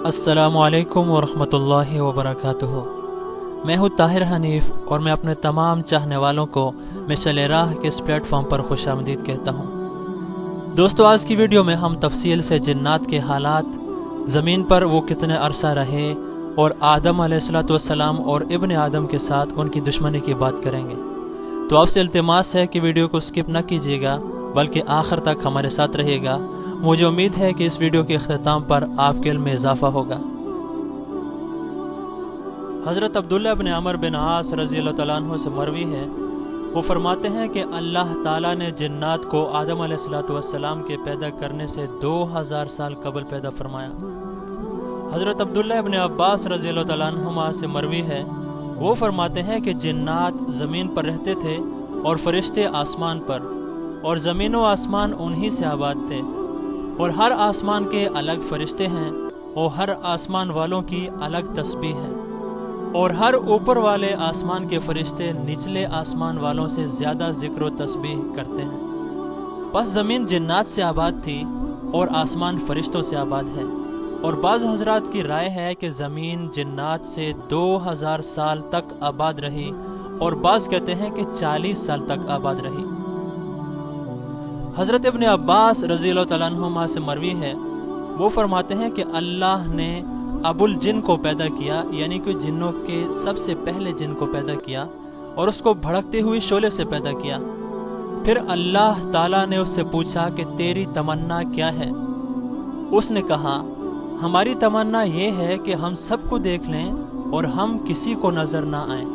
السلام علیکم ورحمۃ اللہ وبرکاتہ۔ میں ہوں طاہر حنیف اور میں اپنے تمام چاہنے والوں کو مشعل راہ کے اس پلیٹ فارم پر خوش آمدید کہتا ہوں۔ دوستو، آج کی ویڈیو میں ہم تفصیل سے جنات کے حالات، زمین پر وہ کتنے عرصہ رہے اور آدم علیہ السلام اور ابن آدم کے ساتھ ان کی دشمنی کی بات کریں گے۔ تو آپ سے التماس ہے کہ ویڈیو کو سکپ نہ کیجیے گا بلکہ آخر تک ہمارے ساتھ رہیے گا۔ مجھے امید ہے کہ اس ویڈیو کے اختتام پر آپ کے علم میں اضافہ ہوگا۔ حضرت عبداللہ بن عمر بن عاص رضی اللہ تعالیٰ عنہ سے مروی ہے، وہ فرماتے ہیں کہ اللہ تعالیٰ نے جنات کو آدم علیہ السلام کے پیدا کرنے سے 2000 سال قبل پیدا فرمایا۔ حضرت عبداللہ بن عباس رضی اللہ تعالیٰ عنہما سے مروی ہے، وہ فرماتے ہیں کہ جنات زمین پر رہتے تھے اور فرشتے آسمان پر، اور زمین و آسمان انہی سے آباد تھے، اور ہر آسمان کے الگ فرشتے ہیں اور ہر آسمان والوں کی الگ تسبیح ہے، اور ہر اوپر والے آسمان کے فرشتے نچلے آسمان والوں سے زیادہ ذکر و تسبیح کرتے ہیں۔ پس زمین جنات سے آباد تھی اور آسمان فرشتوں سے آباد ہے، اور بعض حضرات کی رائے ہے کہ زمین جنات سے 2000 سال تک آباد رہی، اور بعض کہتے ہیں کہ 40 سال تک آباد رہی۔ حضرت ابن عباس رضی اللہ تعالیٰ عنہما سے مروی ہے، وہ فرماتے ہیں کہ اللہ نے ابو الجن کو پیدا کیا، یعنی کہ جنوں کے سب سے پہلے جن کو پیدا کیا، اور اس کو بھڑکتے ہوئی شعلے سے پیدا کیا۔ پھر اللہ تعالیٰ نے اس سے پوچھا کہ تیری تمنا کیا ہے؟ اس نے کہا، ہماری تمنا یہ ہے کہ ہم سب کو دیکھ لیں اور ہم کسی کو نظر نہ آئیں،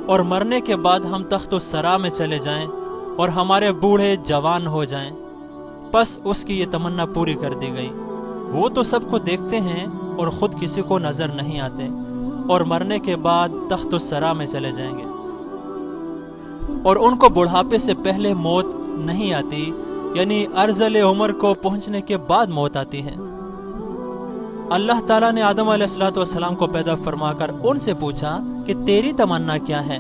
اور مرنے کے بعد ہم تخت و سرا میں چلے جائیں اور ہمارے بوڑھے جوان ہو جائیں۔ پس اس کی یہ تمنا پوری کر دی گئی۔ وہ تو سب کو دیکھتے ہیں اور خود کسی کو نظر نہیں آتے، اور مرنے کے بعد تخت و سرا میں چلے جائیں گے، اور ان کو بڑھاپے سے پہلے موت نہیں آتی، یعنی ارذل عمر کو پہنچنے کے بعد موت آتی ہے۔ اللہ تعالیٰ نے آدم علیہ السلام کو پیدا فرما کر ان سے پوچھا کہ تیری تمنا کیا ہے؟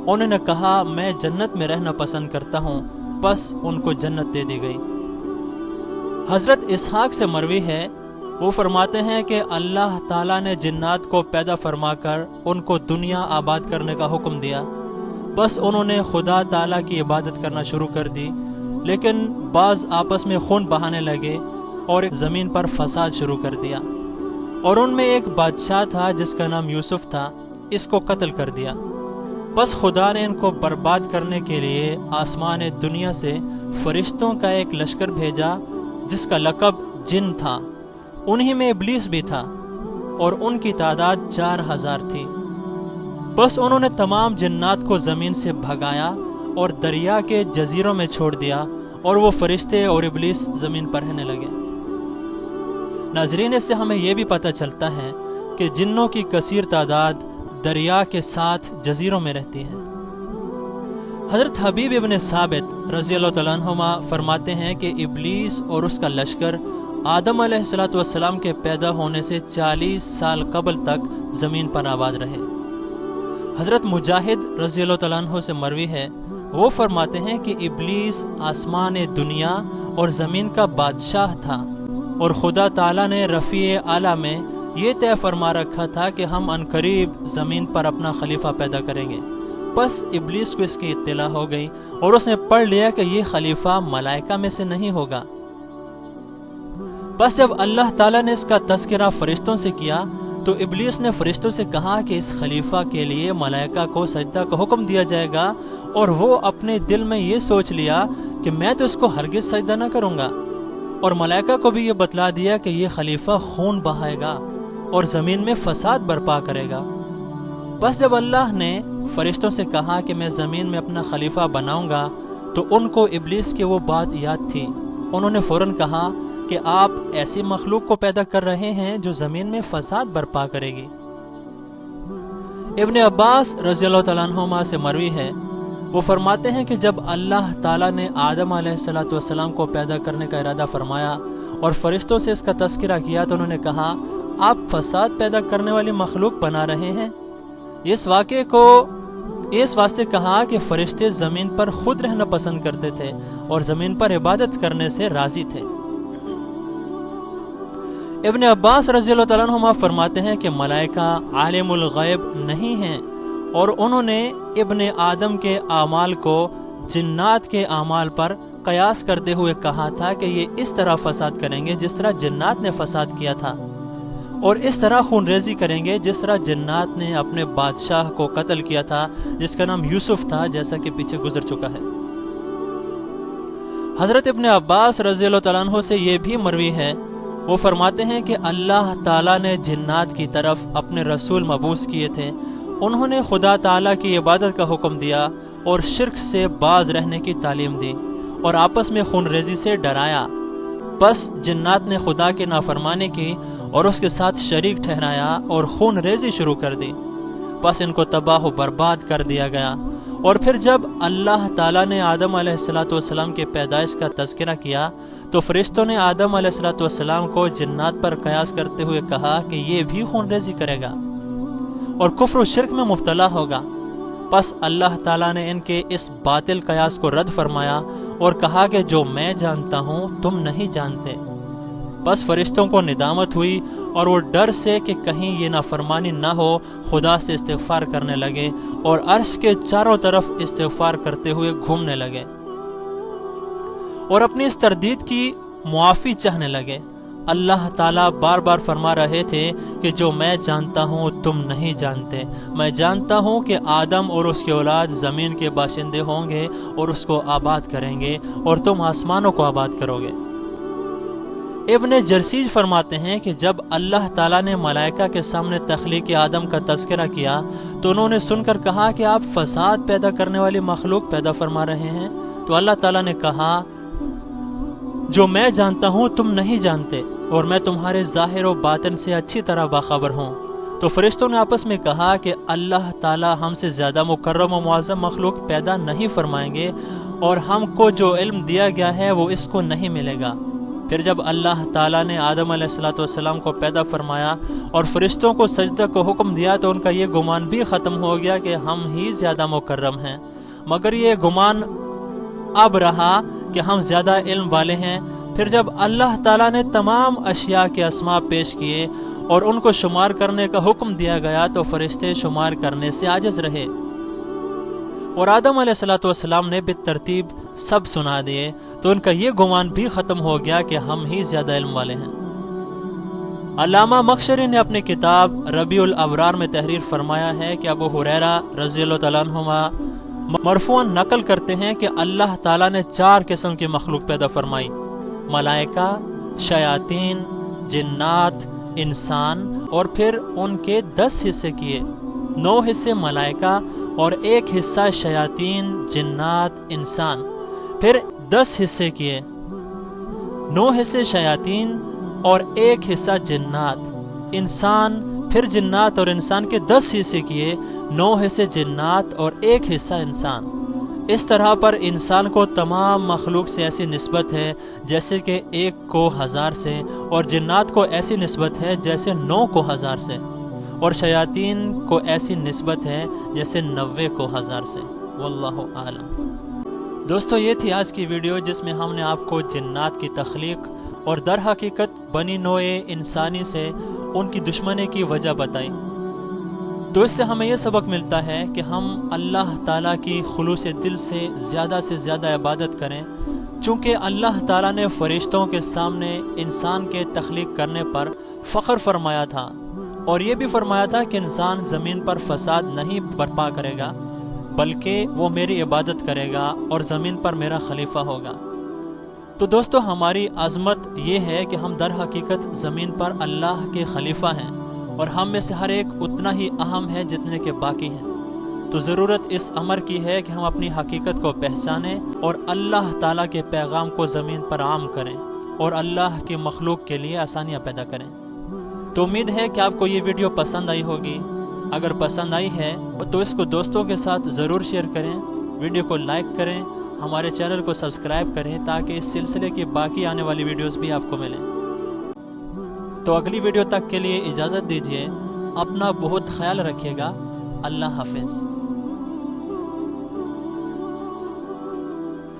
انہوں نے کہا، میں جنت میں رہنا پسند کرتا ہوں۔ پس ان کو جنت دے دی گئی۔ حضرت اسحاق سے مروی ہے، وہ فرماتے ہیں کہ اللہ تعالیٰ نے جنات کو پیدا فرما کر ان کو دنیا آباد کرنے کا حکم دیا۔ بس انہوں نے خدا تعالیٰ کی عبادت کرنا شروع کر دی، لیکن بعض آپس میں خون بہانے لگے اور زمین پر فساد شروع کر دیا، اور ان میں ایک بادشاہ تھا جس کا نام یوسف تھا، اس کو قتل کر دیا۔ بس خدا نے ان کو برباد کرنے کے لیے آسمان دنیا سے فرشتوں کا ایک لشکر بھیجا جس کا لقب جن تھا، انہی میں ابلیس بھی تھا، اور ان کی تعداد 4000 تھی۔ بس انہوں نے تمام جنات کو زمین سے بھگایا اور دریا کے جزیروں میں چھوڑ دیا، اور وہ فرشتے اور ابلیس زمین پر رہنے لگے۔ ناظرین، اس سے ہمیں یہ بھی پتہ چلتا ہے کہ جنوں کی کثیر تعداد دریا کے ساتھ جزیروں میں رہتی ہے۔ حضرت حبیب ابن ثابت رضی اللہ تعالیٰ عنہما فرماتے ہیں کہ ابلیس اور اس کا لشکر آدم علیہ السلام کے پیدا ہونے سے 40 سال قبل تک زمین پر آباد رہے۔ حضرت مجاہد رضی اللہ تعالیٰ عنہ سے مروی ہے، وہ فرماتے ہیں کہ ابلیس آسمان دنیا اور زمین کا بادشاہ تھا، اور خدا تعالیٰ نے رفیع اعلیٰ میں یہ طے فرما رکھا تھا کہ ہم عنقریب زمین پر اپنا خلیفہ پیدا کریں گے۔ بس ابلیس کو اس کی اطلاع ہو گئی، اور اس نے پڑھ لیا کہ یہ خلیفہ ملائکہ میں سے نہیں ہوگا۔ بس جب اللہ تعالیٰ نے اس کا تذکرہ فرشتوں سے کیا تو ابلیس نے فرشتوں سے کہا کہ اس خلیفہ کے لیے ملائکہ کو سجدہ کا حکم دیا جائے گا، اور وہ اپنے دل میں یہ سوچ لیا کہ میں تو اس کو ہرگز سجدہ نہ کروں گا، اور ملائکہ کو بھی یہ بتلا دیا کہ یہ خلیفہ خون بہائے گا اور زمین میں فساد برپا کرے گا۔ بس جب اللہ نے فرشتوں سے کہا کہ میں زمین میں اپنا خلیفہ بناؤں گا، تو ان کو ابلیس کی وہ بات یاد تھی۔ انہوں نے فوراً کہا کہ آپ ایسی مخلوق کو پیدا کر رہے ہیں جو زمین میں فساد برپا کرے گی۔ ابن عباس رضی اللہ تعالیٰ عنہما سے مروی ہے، وہ فرماتے ہیں کہ جب اللہ تعالیٰ نے آدم علیہ السلام کو پیدا کرنے کا ارادہ فرمایا اور فرشتوں سے اس کا تذکرہ کیا، تو انہوں نے کہا، آپ فساد پیدا کرنے والی مخلوق بنا رہے ہیں۔ اس واقعے کو اس واسطے کہا کہ فرشتے زمین پر خود رہنا پسند کرتے تھے اور زمین پر عبادت کرنے سے راضی تھے۔ ابن عباس رضی اللہ تعالیٰ عنہما فرماتے ہیں کہ ملائکہ عالم الغیب نہیں ہیں، اور انہوں نے ابن آدم کے اعمال کو جنات کے اعمال پر قیاس کرتے ہوئے کہا تھا کہ یہ اس طرح فساد کریں گے جس طرح جنات نے فساد کیا تھا، اور اس طرح خون ریزی کریں گے جس طرح جنات نے اپنے بادشاہ کو قتل کیا تھا جس کا نام یوسف تھا، جیسا کہ پیچھے گزر چکا ہے۔ حضرت ابن عباس رضی اللہ تعالیٰ عنہ سے یہ بھی مروی ہے، وہ فرماتے ہیں کہ اللہ تعالیٰ نے جنات کی طرف اپنے رسول مبعوث کیے تھے، انہوں نے خدا تعالیٰ کی عبادت کا حکم دیا اور شرک سے باز رہنے کی تعلیم دی اور آپس میں خون ریزی سے ڈرایا۔ بس جنات نے خدا کی نافرمانی کی اور اس کے ساتھ شریک ٹھہرایا اور خون ریزی شروع کر دی، بس ان کو تباہ و برباد کر دیا گیا۔ اور پھر جب اللہ تعالیٰ نے آدم علیہ السلام کے پیدائش کا تذکرہ کیا تو فرشتوں نے آدم علیہ السلام کو جنات پر قیاس کرتے ہوئے کہا کہ یہ بھی خون ریزی کرے گا اور کفر و شرک میں مبتلا ہوگا۔ پس اللہ تعالیٰ نے ان کے اس باطل قیاس کو رد فرمایا اور کہا کہ جو میں جانتا ہوں تم نہیں جانتے۔ بس فرشتوں کو ندامت ہوئی اور وہ ڈر سے کہ کہیں یہ نافرمانی نہ ہو خدا سے استغفار کرنے لگے اور عرش کے چاروں طرف استغفار کرتے ہوئے گھومنے لگے اور اپنی اس تردید کی معافی چاہنے لگے۔ اللہ تعالیٰ بار بار فرما رہے تھے کہ جو میں جانتا ہوں تم نہیں جانتے، میں جانتا ہوں کہ آدم اور اس کے اولاد زمین کے باشندے ہوں گے اور اس کو آباد کریں گے اور تم آسمانوں کو آباد کرو گے۔ ابن جرسیج فرماتے ہیں کہ جب اللہ تعالیٰ نے ملائکہ کے سامنے تخلیق آدم کا تذکرہ کیا تو انہوں نے سن کر کہا کہ آپ فساد پیدا کرنے والی مخلوق پیدا فرما رہے ہیں، تو اللہ تعالیٰ نے کہا جو میں جانتا ہوں تم نہیں جانتے اور میں تمہارے ظاہر و باطن سے اچھی طرح باخبر ہوں۔ تو فرشتوں نے آپس میں کہا کہ اللہ تعالیٰ ہم سے زیادہ مکرم و معظم مخلوق پیدا نہیں فرمائیں گے اور ہم کو جو علم دیا گیا ہے وہ اس کو نہیں ملے گا۔ پھر جب اللہ تعالیٰ نے آدم علیہ السلام کو پیدا فرمایا اور فرشتوں کو سجدہ کو حکم دیا تو ان کا یہ گمان بھی ختم ہو گیا کہ ہم ہی زیادہ مکرم ہیں، مگر یہ گمان اب رہا کہ ہم زیادہ علم والے ہیں۔ پھر جب اللہ تعالیٰ نے تمام اشیاء کے اسماء پیش کیے اور ان کو شمار کرنے کا حکم دیا گیا تو فرشتے شمار کرنے سے عاجز رہے اور آدم علیہ السلام نے بالترتیب سب سنا دیے، تو ان کا یہ گمان بھی ختم ہو گیا کہ ہم ہی زیادہ علم والے ہیں۔ علامہ مخشری نے اپنی کتاب ربیع الابرار میں تحریر فرمایا ہے کہ ابو ہریرہ رضی اللہ تعالیٰ عنہما مرفوعاً نقل کرتے ہیں کہ اللہ تعالیٰ نے 4 قسم کی مخلوق پیدا فرمائی: ملائکہ، شیاطین، جنات، انسان، اور پھر ان کے 10 حصے کیے، 9 حصے ملائکہ اور 1 حصہ شیاطین، جنات، انسان، پھر 10 حصے کیے، 9 حصے شیاطین اور 1 حصہ جنات، انسان، پھر جنات اور انسان کے 10 حصے کیے، 9 حصے جنات اور 1 حصہ انسان۔ اس طرح پر انسان کو تمام مخلوق سے ایسی نسبت ہے جیسے کہ 1 کو 1000 سے، اور جنات کو ایسی نسبت ہے جیسے 9 کو 1000 سے، اور شیاطین کو ایسی نسبت ہے جیسے 90 کو 1000 سے۔ واللہ اعلم۔ دوستو، یہ تھی آج کی ویڈیو جس میں ہم نے آپ کو جنات کی تخلیق اور در حقیقت بنی نوع انسانی سے ان کی دشمنی کی وجہ بتائی۔ تو اس سے ہمیں یہ سبق ملتا ہے کہ ہم اللہ تعالیٰ کی خلوص دل سے زیادہ عبادت کریں، چونکہ اللہ تعالیٰ نے فرشتوں کے سامنے انسان کے تخلیق کرنے پر فخر فرمایا تھا، اور یہ بھی فرمایا تھا کہ انسان زمین پر فساد نہیں برپا کرے گا بلکہ وہ میری عبادت کرے گا اور زمین پر میرا خلیفہ ہوگا۔ تو دوستو، ہماری عظمت یہ ہے کہ ہم در حقیقت زمین پر اللہ کے خلیفہ ہیں، اور ہم میں سے ہر ایک اتنا ہی اہم ہے جتنے کے باقی ہیں۔ تو ضرورت اس امر کی ہے کہ ہم اپنی حقیقت کو پہچانیں اور اللہ تعالیٰ کے پیغام کو زمین پر عام کریں اور اللہ کی مخلوق کے لیے آسانیاں پیدا کریں۔ تو امید ہے کہ آپ کو یہ ویڈیو پسند آئی ہوگی۔ اگر پسند آئی ہے تو اس کو دوستوں کے ساتھ ضرور شیئر کریں، ویڈیو کو لائک کریں، ہمارے چینل کو سبسکرائب کریں تاکہ اس سلسلے کی باقی آنے والی ویڈیوز بھی آپ کو ملیں۔ تو اگلی ویڈیو تک کے لیے اجازت دیجیے، اپنا بہت خیال رکھیے گا۔ اللہ حافظ۔